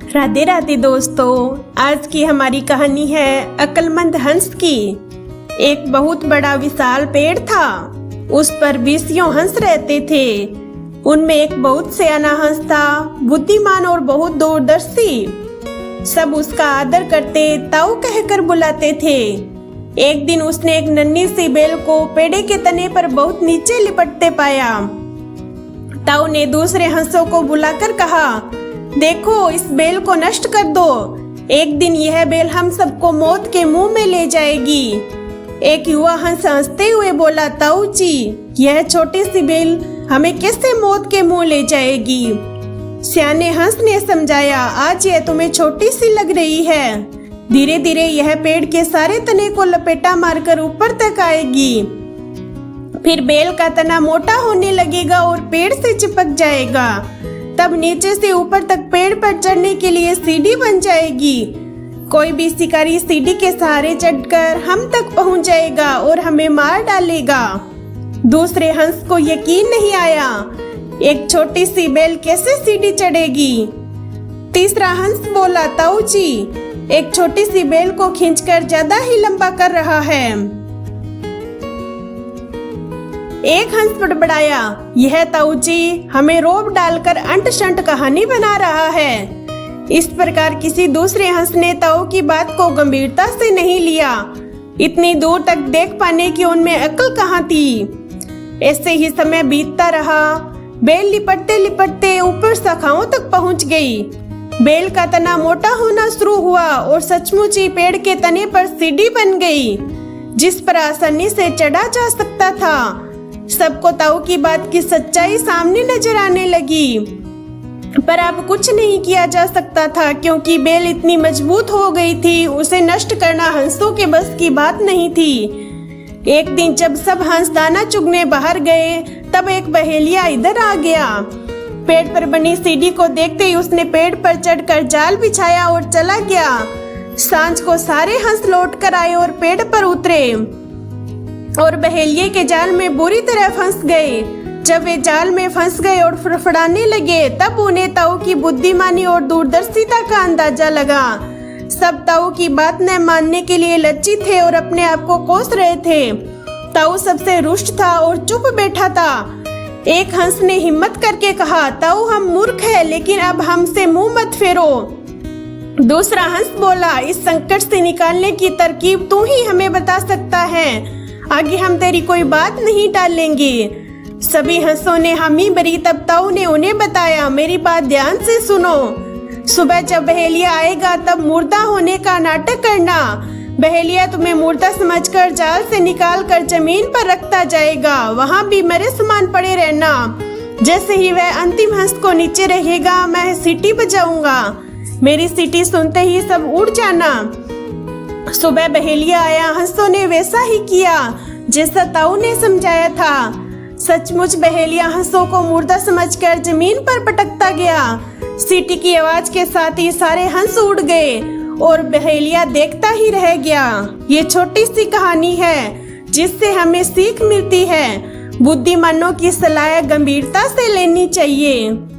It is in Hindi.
राधे राधे दोस्तों, आज की हमारी कहानी है अक्लमंद हंस की। एक बहुत बड़ा विशाल पेड़ था। उस पर 20 हंस रहते थे। उनमें एक बहुत सियाना हंस था, बुद्धिमान और बहुत दूरदर्शी। सब उसका आदर करते, ताऊ कहकर बुलाते थे। एक दिन उसने एक नन्ही सी बेल को पेड़ के तने पर बहुत नीचे लिपटते पाया। ताऊ ने दूसरे हंसों को बुलाकर कहा, देखो, इस बेल को नष्ट कर दो। एक दिन यह बेल हम सबको मौत के मुंह में ले जाएगी। एक युवा हंस हंसते हुए बोला, ताऊ जी, यह छोटी सी बेल हमें कैसे मौत के मुंह ले जाएगी? सियाने हंस ने समझाया, आज यह तुम्हें छोटी सी लग रही है। धीरे धीरे यह पेड़ के सारे तने को लपेटा मारकर ऊपर तक आएगी। फिर बेल का तना मोटा होने लगेगा और पेड़ से चिपक जाएगा। तब नीचे से ऊपर तक पेड़ पर चढ़ने के लिए सीढ़ी बन जाएगी। कोई भी शिकारी सीढ़ी के सहारे चढ़कर हम तक पहुंच जाएगा और हमें मार डालेगा। दूसरे हंस को यकीन नहीं आया, एक छोटी सी बेल कैसे सीढ़ी चढ़ेगी? तीसरा हंस बोला, ताऊ जी, एक छोटी सी बेल को खींचकर ज्यादा ही लंबा कर रहा है। एक हंस बड़बड़ाया, यह ताऊ जी हमें रोब डालकर अंट शंट कहानी बना रहा है। इस प्रकार किसी दूसरे हंस ने ताऊ की बात को गंभीरता से नहीं लिया। इतनी दूर तक देख पाने की उनमें अक्ल कहाँ थी। ऐसे ही समय बीतता रहा। बेल लिपटते लिपटते ऊपर शाखाओं तक पहुंच गई। बेल का तना मोटा होना शुरू हुआ और सचमुच ही पेड़ के तने पर सीढ़ी बन गई, जिस पर आसानी से चढ़ा जा सकता था। सबको ताऊ की बात की सच्चाई सामने नजर आने लगी, पर अब कुछ नहीं किया जा सकता था क्योंकि बेल इतनी मजबूत हो गई थी। उसे नष्ट करना हंसों के बस की बात नहीं थी। एक दिन जब सब हंस दाना चुगने बाहर गए, तब एक बहेलिया इधर आ गया। पेड़ पर बनी सीढ़ी को देखते ही उसने पेड़ पर चढ़कर जाल बिछाया और चला गया। सांझ को सारे हंस लौट कर आए और पेड़ पर उतरे और बहेलिये के जाल में बुरी तरह फंस गए। जब वे जाल में फंस गए और फड़फड़ाने लगे, तब उन्हें ताऊ की बुद्धिमानी और दूरदर्शिता का अंदाजा लगा। सब ताऊ की बात न मानने के लिए लज्जित थे और अपने आप को कोस रहे थे। ताऊ सबसे रुष्ट था और चुप बैठा था। एक हंस ने हिम्मत करके कहा, ताऊ, हम मूर्ख हैं, लेकिन अब हमसे मुंह मत फेरो। दूसरा हंस बोला, इस संकट से निकालने की तरकीब तू ही हमें बता सकता है। आगे हम तेरी कोई बात नहीं टालेंगे। सभी हंसों ने हामी भरी। तब ताऊ ने उन्हें बताया, मेरी बात ध्यान से सुनो। सुबह जब बहेलिया आएगा तब मुर्दा होने का नाटक करना। बहेलिया तुम्हें मुर्दा समझकर जाल से निकाल कर जमीन पर रखता जाएगा। वहाँ भी मरे समान पड़े रहना। जैसे ही वह अंतिम हंस को नीचे रहेगा, मैं सीटी बजाऊंगा। मेरी सीटी सुनते ही सब उड़ जाना। सुबह बहेलिया आया। हंसों ने वैसा ही किया जैसा ताऊ ने समझाया था। सचमुच बहेलिया हंसों को मुर्दा समझकर जमीन पर पटकता गया। सीटी की आवाज के साथ ही सारे हंस उड़ गए और बहेलिया देखता ही रह गया। ये छोटी सी कहानी है जिससे हमें सीख मिलती है। बुद्धिमानों की सलाह गंभीरता से लेनी चाहिए।